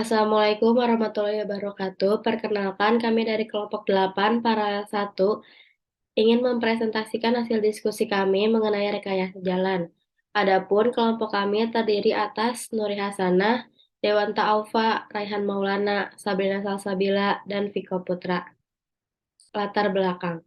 Assalamualaikum warahmatullahi wabarakatuh. Perkenalkan, kami dari kelompok 8 para 1 ingin mempresentasikan hasil diskusi kami mengenai rekayasa jalan. Adapun kelompok kami terdiri atas Nuri Hasanah, Dewanta Aufa, Raihan Maulana, Sabrina Salsabila, dan Viko Putra. Latar belakang.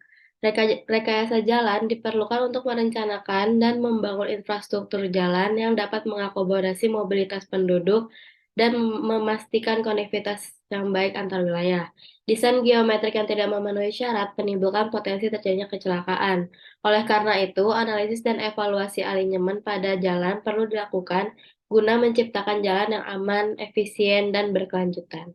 Rekayasa jalan diperlukan untuk merencanakan dan membangun infrastruktur jalan yang dapat mengakomodasi mobilitas penduduk dan memastikan konektivitas yang baik antar wilayah. Desain geometrik yang tidak memenuhi syarat menimbulkan potensi terjadinya kecelakaan. Oleh karena itu, analisis dan evaluasi alinyemen pada jalan perlu dilakukan guna menciptakan jalan yang aman, efisien, dan berkelanjutan.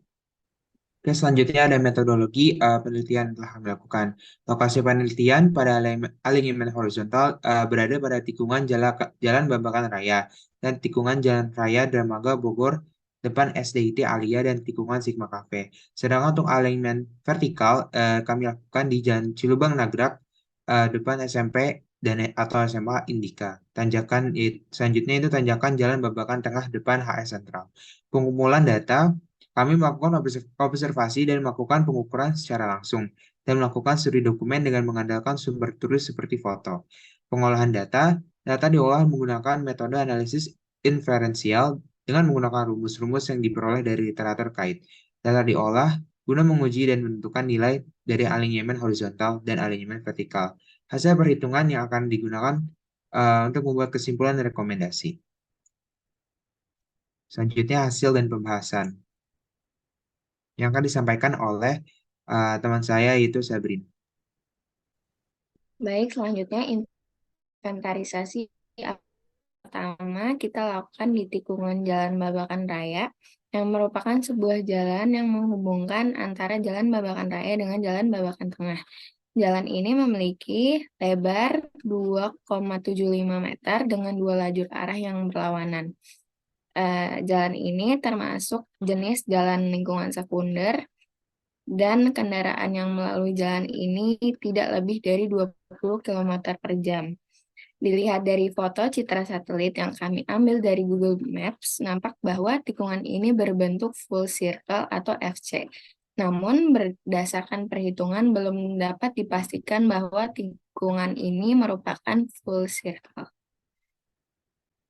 Oke, selanjutnya ada metodologi penelitian yang telah kami lakukan. Lokasi penelitian pada alinyemen horizontal berada pada tikungan Jalan Babakan Raya dan tikungan Jalan Raya Dramaga Bogor depan SDIT Alia dan tikungan Sigma Cafe. Sedangkan untuk alinyemen vertikal kami lakukan di Jalan Cilubang Nagrak depan SMP dan atau SMA Indika. Selanjutnya itu tanjakan Jalan Babakan Tengah depan HS Sentral. Pengumpulan data kami melakukan observasi dan melakukan pengukuran secara langsung, dan melakukan studi dokumen dengan mengandalkan sumber tulis seperti foto. Pengolahan data diolah menggunakan metode analisis inferensial dengan menggunakan rumus-rumus yang diperoleh dari literatur kait. Data diolah guna menguji dan menentukan nilai dari alinyemen horizontal dan alinyemen vertikal. Hasil perhitungan yang akan digunakan untuk membuat kesimpulan dan rekomendasi. Selanjutnya hasil dan pembahasan yang akan disampaikan oleh teman saya yaitu Sabrin. Baik, selanjutnya inventarisasi pertama kita lakukan di tikungan Jalan Babakan Raya yang merupakan sebuah jalan yang menghubungkan antara Jalan Babakan Raya dengan Jalan Babakan Tengah. Jalan ini memiliki lebar 2,75 meter dengan dua lajur arah yang berlawanan. Jalan ini termasuk jenis jalan lingkungan sekunder dan kendaraan yang melalui jalan ini tidak lebih dari 20 kilometer per jam. Dilihat dari foto citra satelit yang kami ambil dari Google Maps, nampak bahwa tikungan ini berbentuk full circle atau FC. Namun, berdasarkan perhitungan belum dapat dipastikan bahwa tikungan ini merupakan full circle.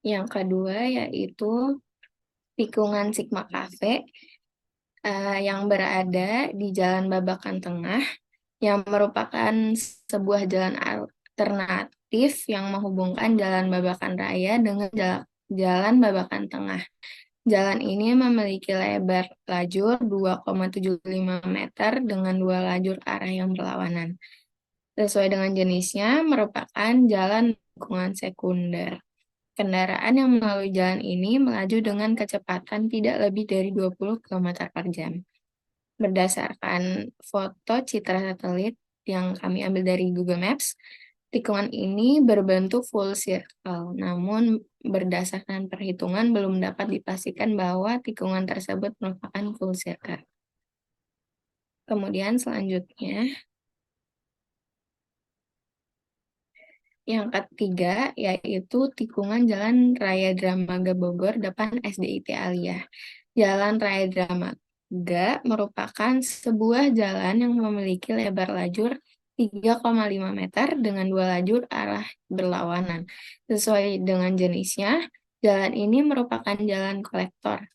Yang kedua yaitu tikungan Sigma Cafe yang berada di Jalan Babakan Tengah yang merupakan sebuah jalan alternatif yang menghubungkan Jalan Babakan Raya dengan Jalan Babakan Tengah. Jalan ini memiliki lebar lajur 2,75 meter dengan dua lajur arah yang berlawanan. Sesuai dengan jenisnya, merupakan jalan lingkungan sekunder. Kendaraan yang melalui jalan ini melaju dengan kecepatan tidak lebih dari 20 km per jam. Berdasarkan foto citra satelit yang kami ambil dari Google Maps, tikungan ini berbentuk full circle. Namun berdasarkan perhitungan belum dapat dipastikan bahwa tikungan tersebut merupakan full circle. Kemudian selanjutnya, yang ketiga yaitu tikungan Jalan Raya Dramaga Bogor depan SDIT Aliyah. Jalan Raya Dramaga merupakan sebuah jalan yang memiliki lebar lajur 3,5 meter dengan dua lajur arah berlawanan. Sesuai dengan jenisnya, jalan ini merupakan jalan kolektor.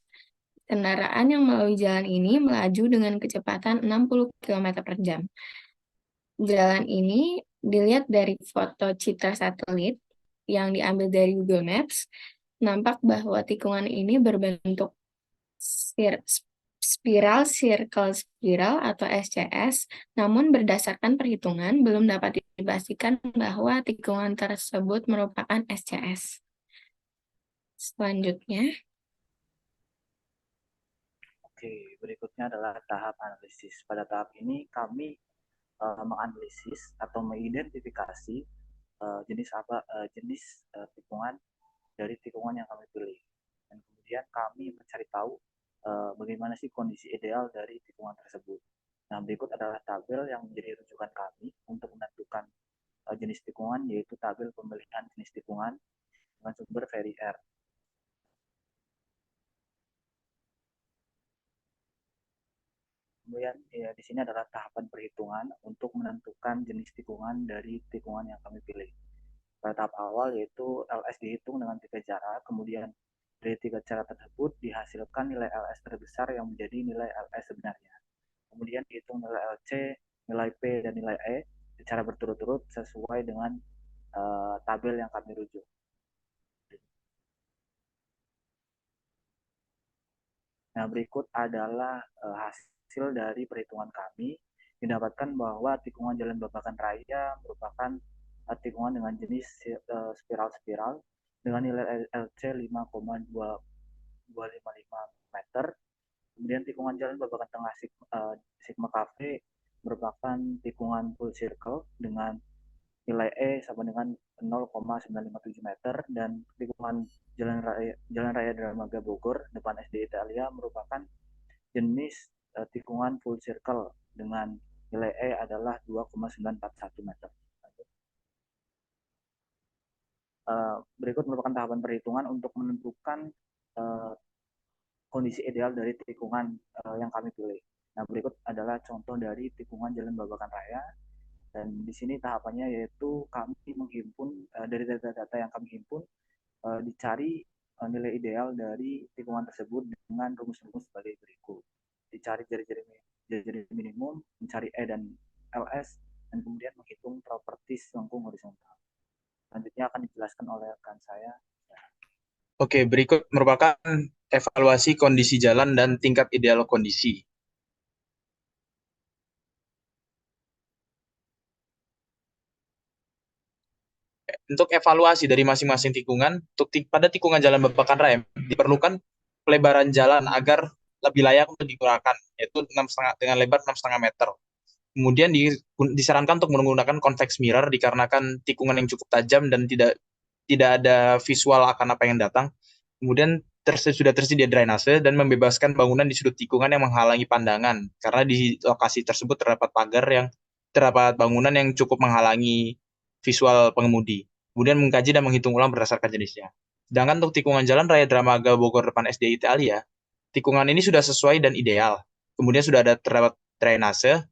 Kendaraan yang melalui jalan ini melaju dengan kecepatan 60 km per jam. Jalan ini dilihat dari foto citra satelit yang diambil dari Google Maps, nampak bahwa tikungan ini berbentuk spiral circle spiral atau SCS, namun berdasarkan perhitungan belum dapat dipastikan bahwa tikungan tersebut merupakan SCS. Selanjutnya, Oke, berikutnya adalah tahap analisis. Pada tahap ini kami menganalisis atau mengidentifikasi jenis tikungan dari tikungan yang kami pilih. Dan kemudian kami mencari tahu bagaimana sih kondisi ideal dari tikungan tersebut. Nah, berikut adalah tabel yang menjadi rujukan kami untuk menentukan jenis tikungan, yaitu tabel pemilihan jenis tikungan dengan sumber Very R. Kemudian ya, di sini adalah tahapan perhitungan untuk menentukan jenis tikungan dari tikungan yang kami pilih. Pada tahap awal yaitu LS dihitung dengan 3 cara, kemudian dari 3 cara tersebut dihasilkan nilai LS terbesar yang menjadi nilai LS sebenarnya. Kemudian dihitung nilai LC, nilai P, dan nilai E secara berturut-turut sesuai dengan tabel yang kami rujuk. Nah, berikut adalah hasil dari perhitungan kami. Didapatkan bahwa tikungan jalan babakan raya merupakan tikungan dengan jenis spiral-spiral dengan nilai LC 5,255 meter. Kemudian tikungan jalan babakan tengah Sigma Cafe merupakan tikungan full circle dengan nilai E sama dengan 0,957 meter, dan tikungan Jalan Raya Dramaga Bogor depan SD Italia merupakan jenis tikungan full circle dengan nilai E adalah 2,941 meter. Berikut merupakan tahapan perhitungan untuk menentukan kondisi ideal dari tikungan yang kami pilih. Nah, berikut adalah contoh dari tikungan jalan babakan raya. Dan di sini tahapannya yaitu kami menghimpun dari data-data yang kami himpun, dicari nilai ideal dari tikungan tersebut dengan rumus-rumus sebagai berikut. Dicari jari-jari minimum, mencari E dan LS, dan kemudian menghitung properties lengkung horizontal. Selanjutnya akan dijelaskan oleh rekan saya. Oke, berikut merupakan evaluasi kondisi jalan dan tingkat ideal kondisi. Untuk evaluasi dari masing-masing tikungan, pada tikungan jalan babakan raya diperlukan pelebaran jalan agar lebih layak untuk digunakan, yaitu dengan lebar 6,5 meter. Kemudian disarankan untuk menggunakan convex mirror dikarenakan tikungan yang cukup tajam dan tidak ada visual akan apa yang datang. Kemudian sudah tersedia drainase dan membebaskan bangunan di sudut tikungan yang menghalangi pandangan, karena di lokasi tersebut terdapat bangunan yang cukup menghalangi visual pengemudi. Kemudian mengkaji dan menghitung ulang berdasarkan jenisnya. Sedangkan untuk tikungan jalan raya Dramaga Bogor depan SD Italia, tikungan ini sudah sesuai dan ideal. Kemudian sudah terdapat drainase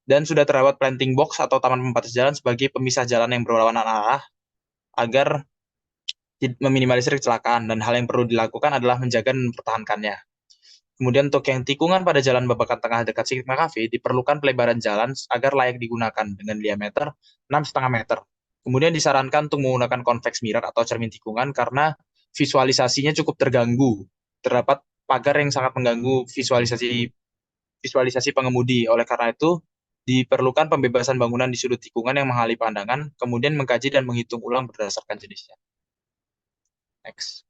dan sudah terdapat planting box atau taman pembatas jalan sebagai pemisah jalan yang berlawanan arah agar meminimalisir kecelakaan, dan hal yang perlu dilakukan adalah menjaga dan mempertahankannya. Kemudian untuk yang tikungan pada jalan babakan tengah dekat Sigma Cafe diperlukan pelebaran jalan agar layak digunakan dengan diameter 6,5 meter. Kemudian disarankan untuk menggunakan convex mirror atau cermin tikungan karena visualisasinya cukup terganggu. Terdapat pagar yang sangat mengganggu visualisasi pengemudi. Oleh karena itu, diperlukan pembebasan bangunan di sudut tikungan yang menghalangi pandangan, kemudian mengkaji dan menghitung ulang berdasarkan jenisnya. Next.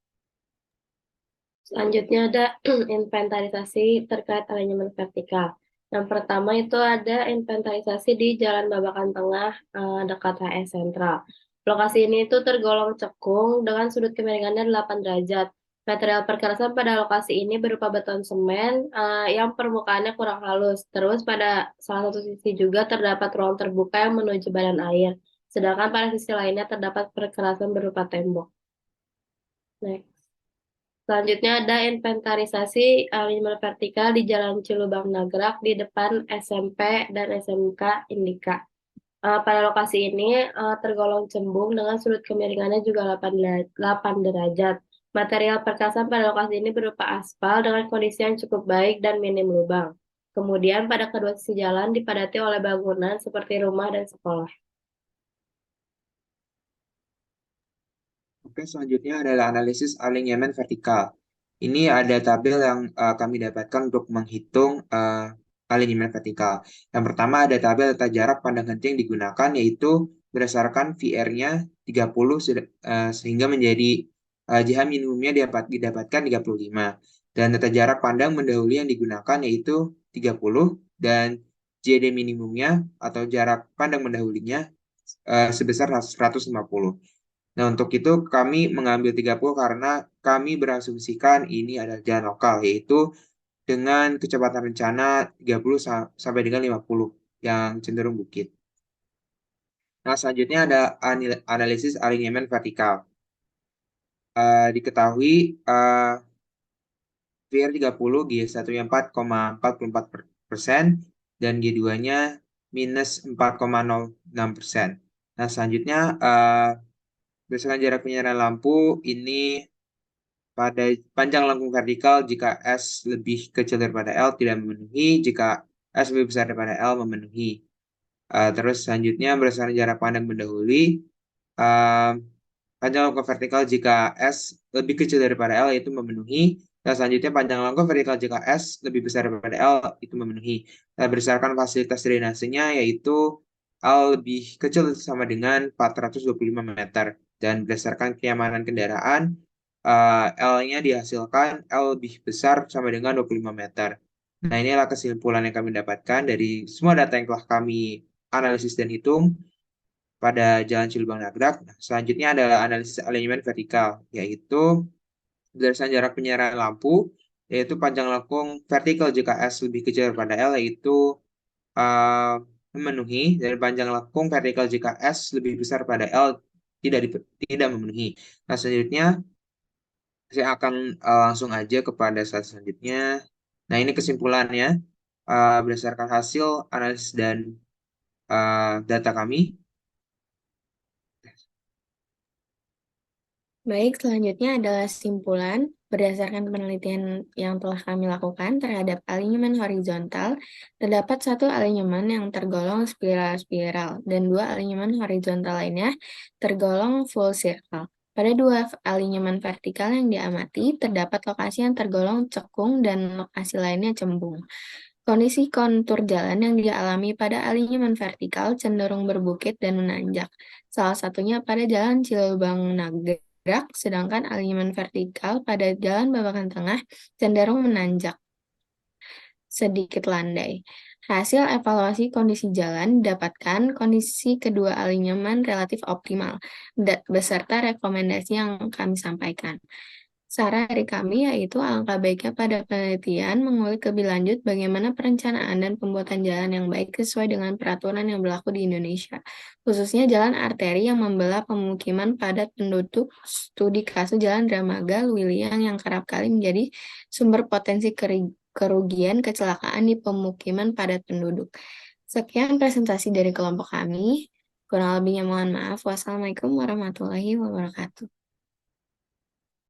Selanjutnya ada inventarisasi terkait alignment vertikal. Yang pertama itu ada inventarisasi di Jalan Babakan Tengah dekat HS Sentral. Lokasi ini itu tergolong cekung dengan sudut kemiringannya 8 derajat. Material perkerasan pada lokasi ini berupa beton semen yang permukaannya kurang halus. Terus pada salah satu sisi juga terdapat ruang terbuka yang menuju badan air. Sedangkan pada sisi lainnya terdapat perkerasan berupa tembok. Next. Selanjutnya ada inventarisasi alignment vertikal di Jalan Cilubang Nagrak di depan SMP dan SMK Indika. Pada lokasi ini tergolong cembung dengan sudut kemiringannya juga 8 derajat. Material perkasan pada lokasi ini berupa aspal dengan kondisi yang cukup baik dan minim lubang. Kemudian pada kedua sisi jalan dipadati oleh bangunan seperti rumah dan sekolah. Oke, selanjutnya adalah analisis alinyemen vertikal. Ini ada tabel yang kami dapatkan untuk menghitung alinyemen vertikal. Yang pertama ada tabel tata jarak pandang henti yang digunakan, yaitu berdasarkan VR-nya 30 sehingga menjadi JH minimumnya didapatkan 35. Dan tata jarak pandang mendahului yang digunakan yaitu 30 dan JD minimumnya atau jarak pandang mendahulinya sebesar 150. Nah, untuk itu kami mengambil 30 karena kami berasumsikan ini adalah jalan lokal, yaitu dengan kecepatan rencana 30 sampai dengan 50 yang cenderung bukit. Nah, selanjutnya ada analisis alinyemen vertikal. Diketahui VR 30 G1-nya 4,44 persen dan G2-nya minus 4,06%. Nah, selanjutnya berdasarkan jarak penyerahan lampu ini pada panjang lengkung vertikal jika S lebih kecil daripada L tidak memenuhi, jika S lebih besar daripada L memenuhi. Terus selanjutnya berdasarkan jarak pandang mendahului, panjang lengkung vertikal jika S lebih kecil daripada L itu memenuhi. Dan selanjutnya panjang lengkung vertikal jika S lebih besar daripada L itu memenuhi. Nah, berdasarkan fasilitas drainasenya yaitu L lebih kecil sama dengan 425 meter. Dan berdasarkan kenyamanan kendaraan, L-nya dihasilkan L lebih besar sama dengan 25 meter. Nah, inilah kesimpulan yang kami dapatkan dari semua data yang telah kami analisis dan hitung pada Jalan Cilubang Nagrak. Nah, selanjutnya adalah analisis alignment vertikal, yaitu berdasarkan jarak penyerahan lampu, yaitu panjang lengkung vertikal jika S lebih kecil daripada L, yaitu memenuhi, dan panjang lengkung vertikal jika S lebih besar pada L tidak memenuhi. Nah, selanjutnya saya akan langsung aja kepada slide selanjutnya. Nah, ini kesimpulannya berdasarkan hasil analisis dan data kami. Baik, selanjutnya adalah kesimpulan berdasarkan penelitian yang telah kami lakukan terhadap alinyemen horizontal, terdapat satu alinyemen yang tergolong spiral-spiral dan dua alinyemen horizontal lainnya tergolong full circle. Pada dua alinyemen vertikal yang diamati, terdapat lokasi yang tergolong cekung dan lokasi lainnya cembung. Kondisi kontur jalan yang dialami pada alinyemen vertikal cenderung berbukit dan menanjak, salah satunya pada Jalan Cilubang Nagrak, sedangkan alinyemen vertikal pada Jalan Babakan Tengah cenderung menanjak, sedikit landai. Hasil evaluasi kondisi jalan didapatkan kondisi kedua alinyemen relatif optimal, beserta rekomendasi yang kami sampaikan. Saran dari kami yaitu alangkah baiknya pada penelitian mengulik lebih lanjut bagaimana perencanaan dan pembuatan jalan yang baik sesuai dengan peraturan yang berlaku di Indonesia, khususnya jalan arteri yang membelah pemukiman padat penduduk, studi kasus Jalan Dramaga Luiliang yang kerap kali menjadi sumber potensi kerugian kecelakaan di pemukiman padat penduduk. Sekian presentasi dari kelompok kami. Kurang lebihnya mohon maaf. Wassalamualaikum warahmatullahi wabarakatuh.